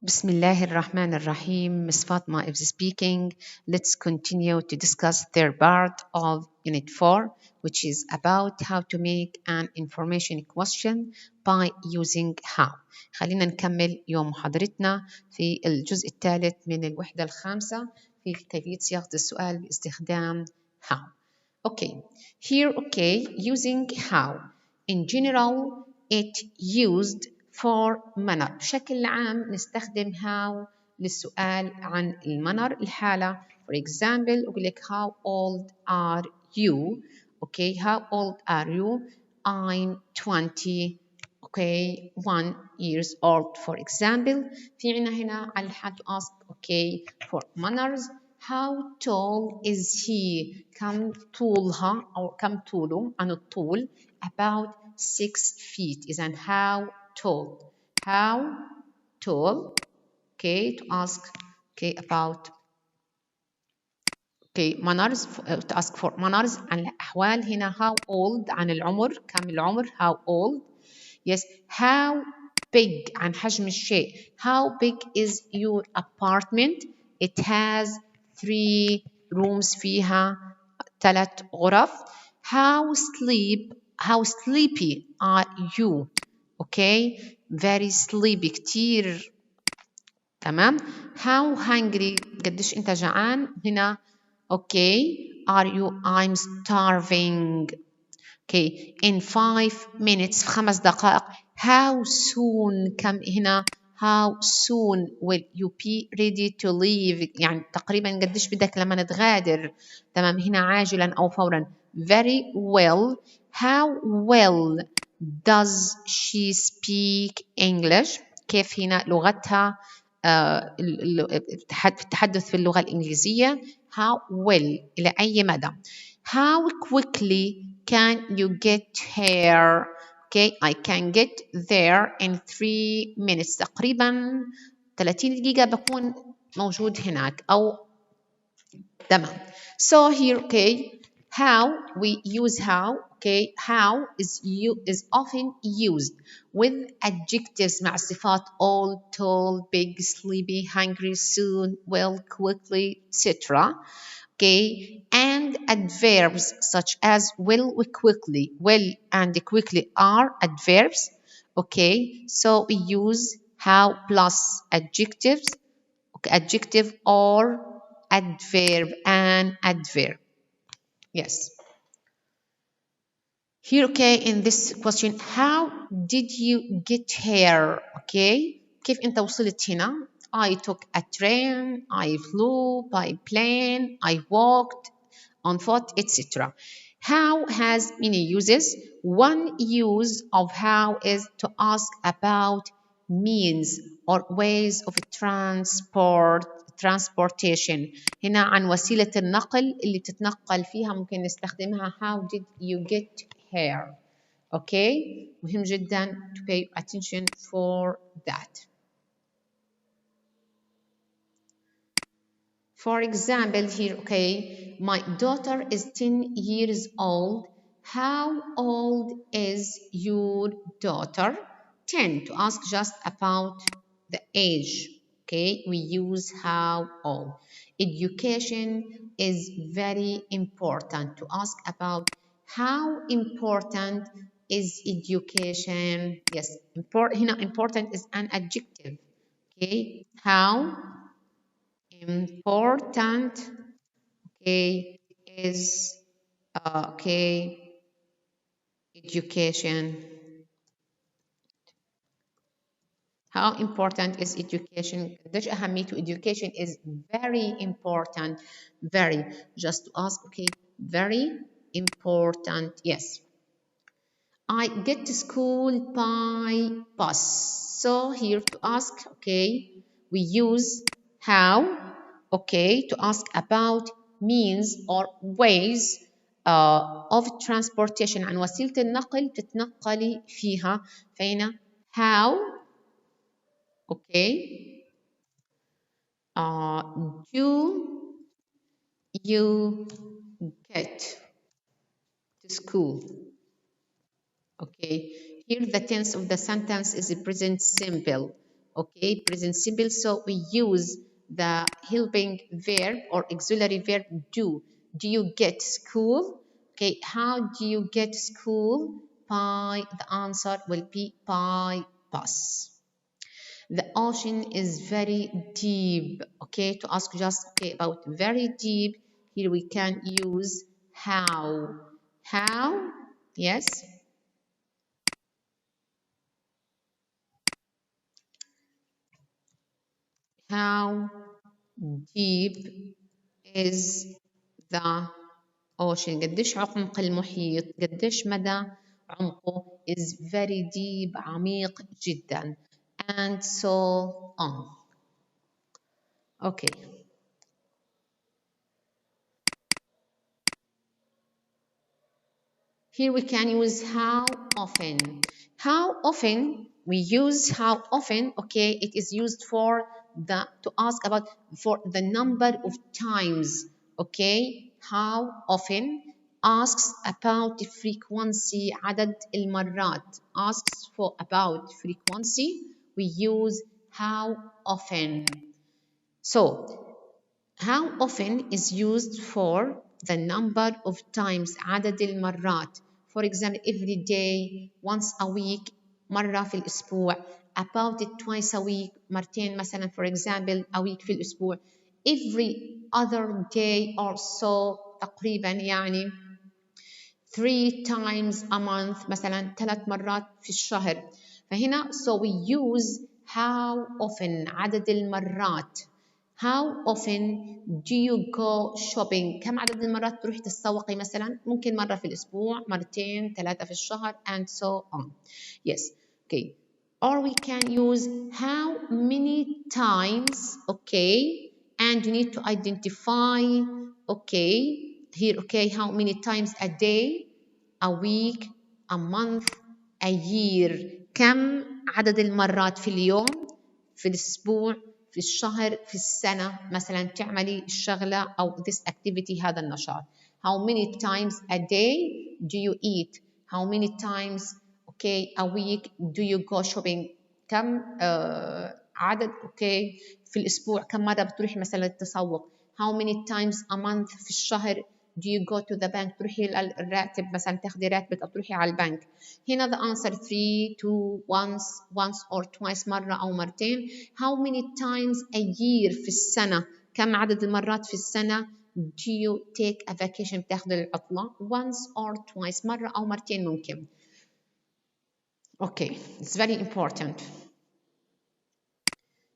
بسم الله الرحمن الرحيم. Miss Fatma is speaking. Let's continue to discuss third part of Unit 4, which is about how to make an information question by using how. خلينا نكمل يوم محاضرتنا في الجزء الثالث من الوحدة الخامسة في كيفية صياغة السؤال باستخدام how. Okay, here using how. In general, it used for manner. بشكل عام نستخدم how للسؤال عن المنر الحالة. For example أقول لك how old are you? Okay, how old are you? I'm 21 years old. For example في عنا هنا على how to ask for manners. How tall is he? كم طولها أو كم طوله عن الطول. About 6 feet. إذن how tall. How tall. To ask about manners, to ask for manners عن الأحوال. هنا how old عن العمر كم العمر. How old. Yes. How big عن حجم الشيء. How big is your apartment? It has 3 rooms فيها 3 غرف. How sleepy are you? Very sleepy كتير. تمام. How hungry قديش أنت جعان. هنا are you? I'm starving. in 5 minutes في 5 دقائق. How soon كم هنا. How soon will you be ready to leave. يعني تقريبا قديش بدك لما تغادر. تمام. هنا عاجلا أو فورا. Very well. How well does she speak English. كيف هنا لغتها التحدث في اللغة الإنجليزية. How well إلى أي مدى. How quickly can you get here. I can get there in 3 minutes. تقريبا 30 دقيقة بكون موجود هناك أو تمام. So here how we use how. How is often used with adjectives مع صفات old, tall, big, sleepy, hungry, soon, well, quickly, etc. And adverbs such as will, quickly. Will and quickly are adverbs. So we use how plus adjectives, adjective or adverb and adverb. Yes. Here, in this question, how did you get here? كيف أنت وصلت هنا؟ I took a train, I flew by plane, I walked on foot, etc. How has many uses. One use of how is to ask about means or ways of transportation. هنا عن وسيلة النقل اللي تتنقل فيها ممكن نستخدمها how did you get here. مهم جدا to pay attention for that. For example here, my daughter is 10 years old. How old is your daughter? 10 to ask just about the age. We use how old. Education is very important to ask about how important is education. Yes, important is an adjective. How important is education. How important is education. قديش أهميته. Education is very important. Very. Just to ask. Very important. Yes. I get to school by bus. So here to ask. We use how. To ask about means or ways of transportation. عن وسيلة النقل تتنقلي فيها. فهنا how do you get to school. Here the tense of the sentence is present simple. okay, present simple. So we use the helping verb or auxiliary verb do. Do you get school? Okay, how do you get school? By, the answer will be by bus. The ocean is very deep. Okay, to ask just okay about very deep, here we can use how. How? Yes. How deep is the ocean؟ قديش عمق المحيط؟ قديش مدى عمقه؟ is very deep، عميق جدا. And so on. Okay. Here we can use how often. How often we use how often, okay, it is used for the, to ask about, for the number of times, okay. How often asks about the frequency، عدد المرات. Asks for about frequency, we use how often. So how often is used for the number of times، عدد المرات. For example, every day, once a week، مرة في الأسبوع. About it twice a week، مرتين مثلا for example a week في الأسبوع. Every other day or so، تقريبا يعني 3 times a month، مثلا 3 مرات في الشهر. فهنا so we use how often، عدد المرات. How often do you go shopping؟ كم عدد المرات تروحي تتسوقي مثلا؟ ممكن مرة في الأسبوع، مرتين، 3 في الشهر and so on. Yes. Okay. Or we can use how many times, okay, and you need to identify, okay, here, okay, how many times a day, a week, a month, a year. كم عدد المرات في اليوم، في الأسبوع، في الشهر، في السنة مثلا تعملي الشغلة أو this activity، هذا النشاط. How many times a day do you eat? How many times okay a week do you go shopping؟ كم عدد okay في الأسبوع كم مرة بتروحي مثلا للتسوق؟ How many times a month في الشهر do you go to the bank؟ تروحي الراتب مثلا تاخدي راتبك أو تروحي على البنك. هنا the answer 3 2 once or twice، مرة أو مرتين. How many times a year في السنة؟ كم عدد المرات في السنة do you take a vacation؟ بتاخدي العطلة. once or twice، مرة أو مرتين ممكن. Okay, it's very important.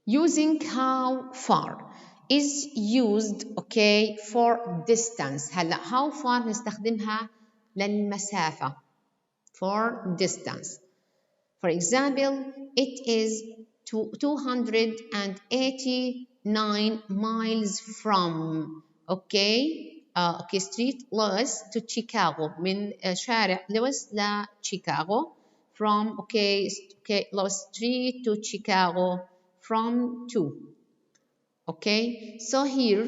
Using how far is used okay for distance. هلا how far نستخدمها للمسافة for distance. For example, it is 289 miles from okay okay street لويس to Chicago، من شارع لويس لشيكاغو. From okay okay Lewis Street to Chicago from 2. Okay, so here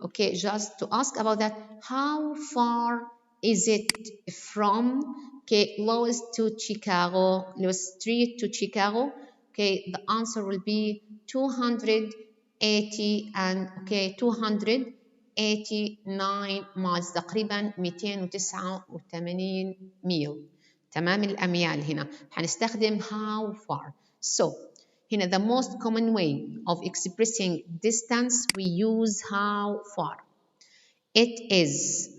okay just to ask about that, how far is it from okay Lewis to Chicago, Lewis Street to Chicago? Okay, the answer will be 280 and okay 289 miles، تقريبا 289 ميل. تمام الأميال. هنا هنستخدم how far. So هنا the most common way of expressing distance we use how far. It is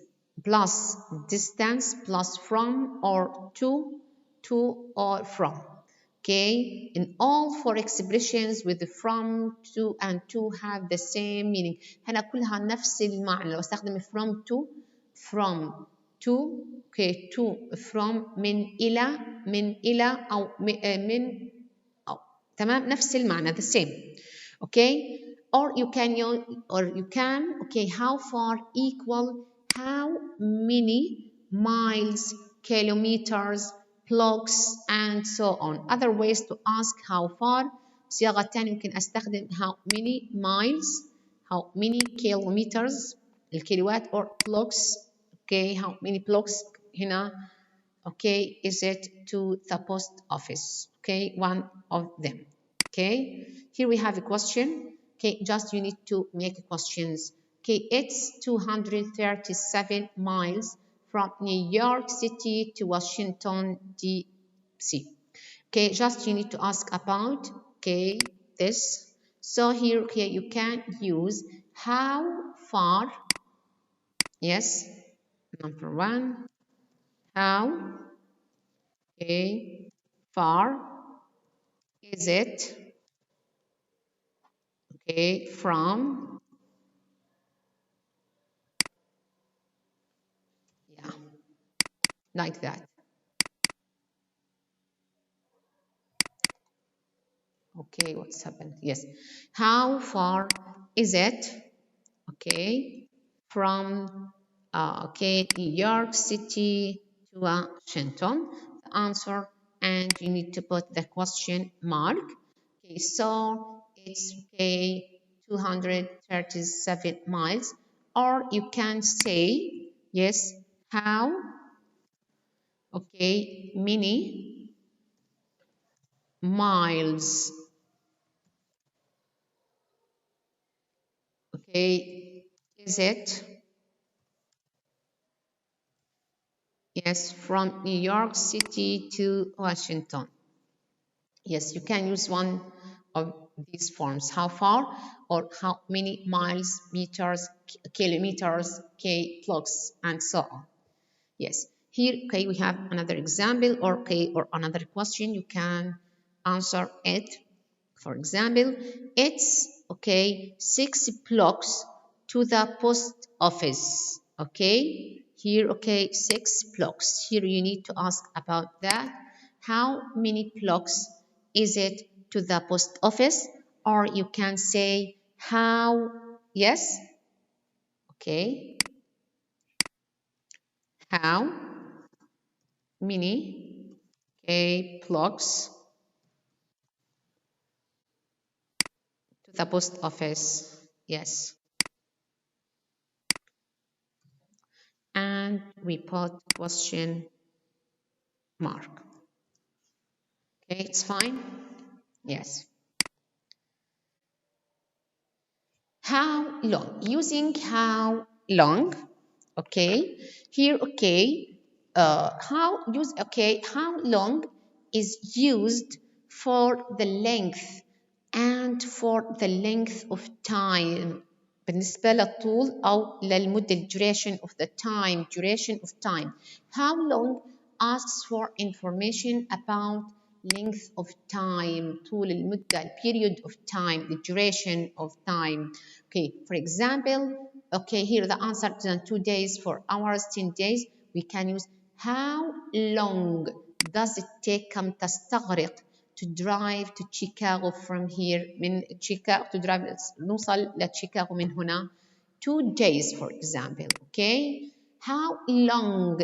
plus distance plus from or to or from. Okay, in all four expressions with the from, to and to have the same meaning. هنا كلها نفس المعنى. لو استخدم from to okay to from من إلى أو من أو تمام نفس المعنى the same. Okay, or you can okay how far equal how many miles, kilometers, blocks and so on. Other ways to ask how far. صياغة تانية ممكن أستخدم how many miles, how many kilometers الكيلوات or blocks. Okay, how many blocks هنا okay is it to the post office. Okay, one of them. Okay, here we have a question. Okay, just you need to make questions. Okay, it's 237 miles from New York City to Washington, D.C. Okay, just you need to ask about, okay, this. So here, okay, you can use how far, yes, number one, how, okay, far is it, okay, from, yeah, like that. Okay, what's happened? Yes. How far is it, okay, from, okay, New York City to Washington? The answer, and you need to put the question mark. Okay, so it's, okay, 237 miles. Or you can say, yes, how, okay, many miles, okay, is it, yes, from New York City to Washington. Yes, you can use one of these forms. How far, or how many miles, meters, kilometers, blocks, and so on. Yes. Here, okay, we have another example, or okay, or another question. You can answer it. For example, it's, okay, 6 blocks to the post office. Okay, here, okay, 6 blocks. Here you need to ask about that. How many blocks is it to the post office? Or you can say how, yes, okay, how many, okay, blocks to the post office. Yes. And we put question mark. Okay, it's fine. Yes. How long? Using how long. Okay. Here, okay. How long is used for the length and for the length of time. بالنسبة للطول أو للمدة duration of the time, duration of time. How long asks for information about length of time, طول المدة, period of time, the duration of time. Okay, for example, okay, here the answer is 2 days, 4 hours, 10 days. We can use how long does it take, كم تستغرق to drive to Chicago from here, من Chicago to drive, نوصل لشيكاغو من هنا. 2 days, for example. Okay, how long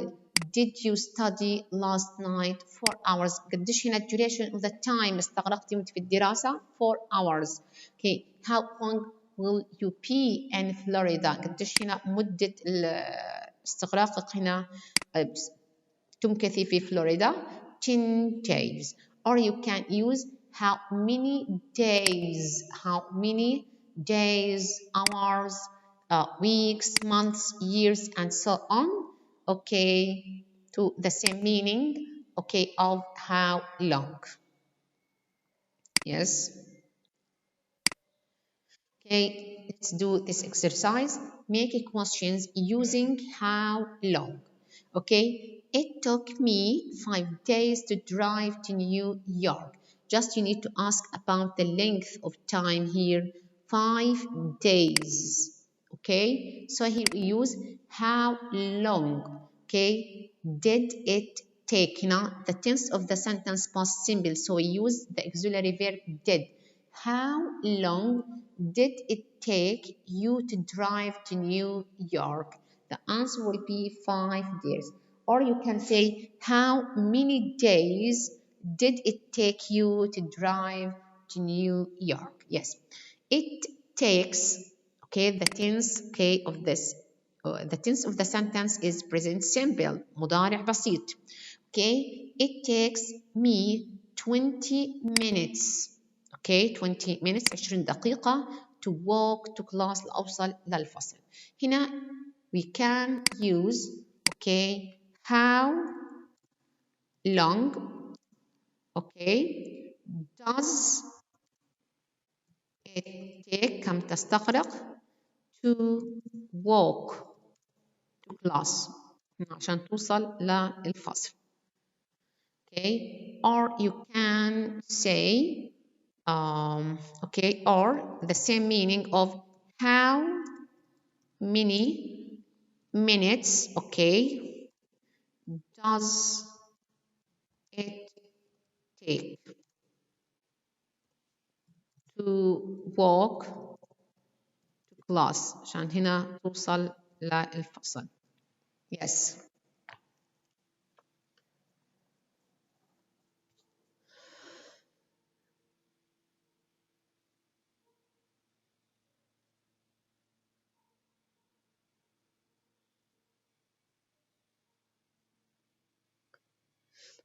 did you study last night? 4 hours. قديش هنا duration of the time استغرقتي وانت في الدراسة؟ 4 hours. Okay, how long will you be in Florida? قديش هنا مدة استغراقك هنا تمكثي في فلوريدا؟ 10 days. Or you can use how many days, hours, weeks, months, years, and so on. Okay, to the same meaning, okay, of how long. Yes. Okay, let's do this exercise. Make questions using how long. Okay, it took me 5 days to drive to New York. Just you need to ask about the length of time here. 5 days. Okay, so here we use how long. Okay, did it take? Now the tense of the sentence past simple, so we use the auxiliary verb did. How long did it take you to drive to New York? The answer will be 5 days. Or you can say, how many days did it take you to drive to New York? Yes, it takes, okay, the tense, okay, of this, the tense of the sentence is present simple, مضارع بسيط. Okay, it takes me 20 minutes. okay 20 minutes 20 دقيقة to walk to class لأوصل للفصل. هنا we can use okay how long okay does it take كم تستغرق to walk to class عشان توصل للفصل. Okay, or you can say okay, or the same meaning of how many minutes okay does it take to walk to class عشان هنا توصل للفصل. Yes.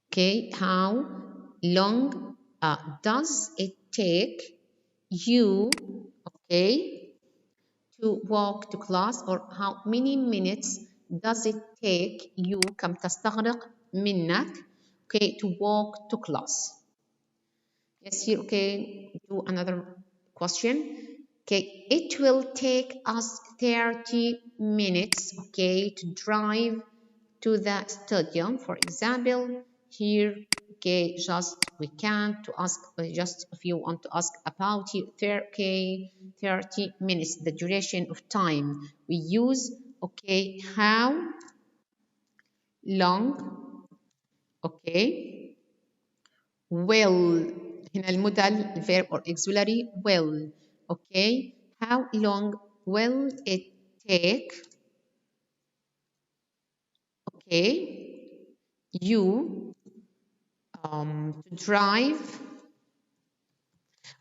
Okay, how long does it take you, okay, to walk to class, or how many minutes does it take you كم تستغرق منك okay to walk to class. Yes, here okay do another question. Okay, it will take us 30 minutes okay to drive to the stadium. For example, here okay just we can to ask just if you want to ask about you 30 minutes the duration of time we use okay how long okay will هنا المودال verb or auxiliary will okay how long will it take okay you to drive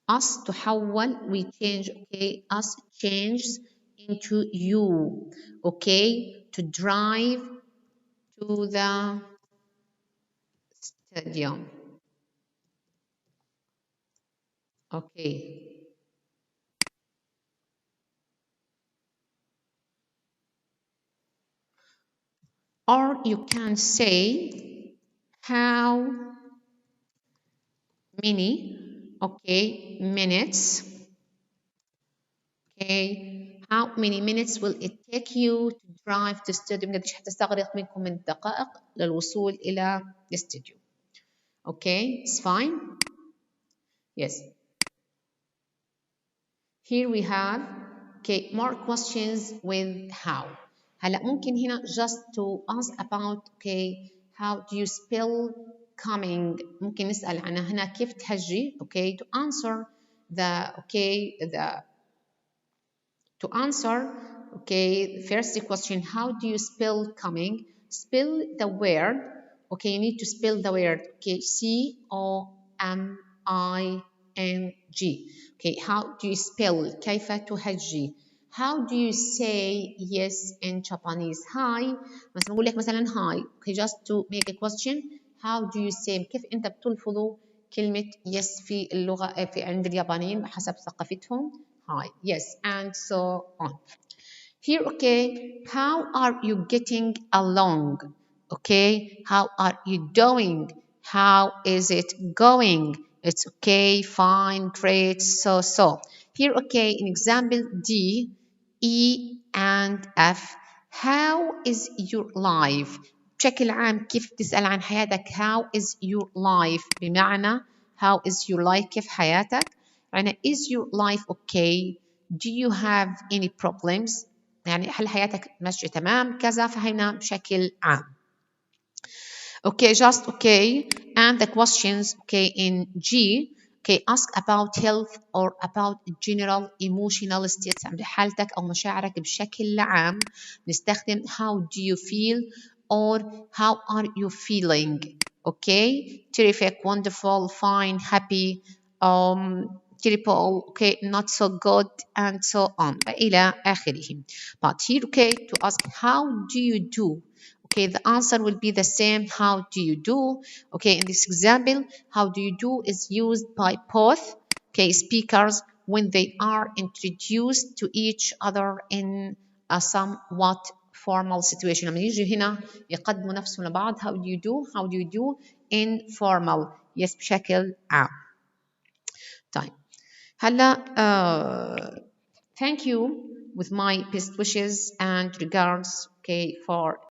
us تحول we change okay us changes into you okay to drive to the stadium okay or you can say how many okay minutes okay how many minutes will it take you to drive to stadium قديش حتستغرق منكم من دقائق للوصول إلى الاستوديو okay it's fine yes here we have okay more questions with how هلا ممكن هنا just to ask about okay how do you spell coming ممكن نسأل عنها هنا كيف تهجي okay to answer the okay the to answer okay first question how do you spell coming spell the word okay you need to spell the word okay COMING okay how do you spell كيف تهجي how do you say yes in Japanese hi مثلا بقول لك مثلا hi okay just to make a question how do you say كيف انت بتلفظوا كلمة yes في اللغة في عند اليابانيين حسب ثقافتهم hi yes and so on here okay how are you getting along okay how are you doing how is it going it's okay fine great so here okay in example D E and F how is your life بشكل عام كيف تسأل عن حياتك how is your life بمعنى how is your life كيف حياتك يعني is your life okay do you have any problems يعني هل حياتك ماشية تمام كذا فهمنا بشكل عام okay just okay and the questions okay in G okay ask about health or about general emotional states عند حالتك أو مشاعرك بشكل عام نستخدم how do you feel or how are you feeling okay terrific wonderful fine happy terrible okay not so good and so on إلى آخره but here okay to ask how do you do okay the answer will be the same how do you do okay in this example how do you do is used by both okay speakers when they are introduced to each other in a somewhat formal situation. لما يجي هنا يقدموا نفسهم لبعض how do you do informal yes بشكل عام. طيب هلا thank you with my best wishes and regards okay for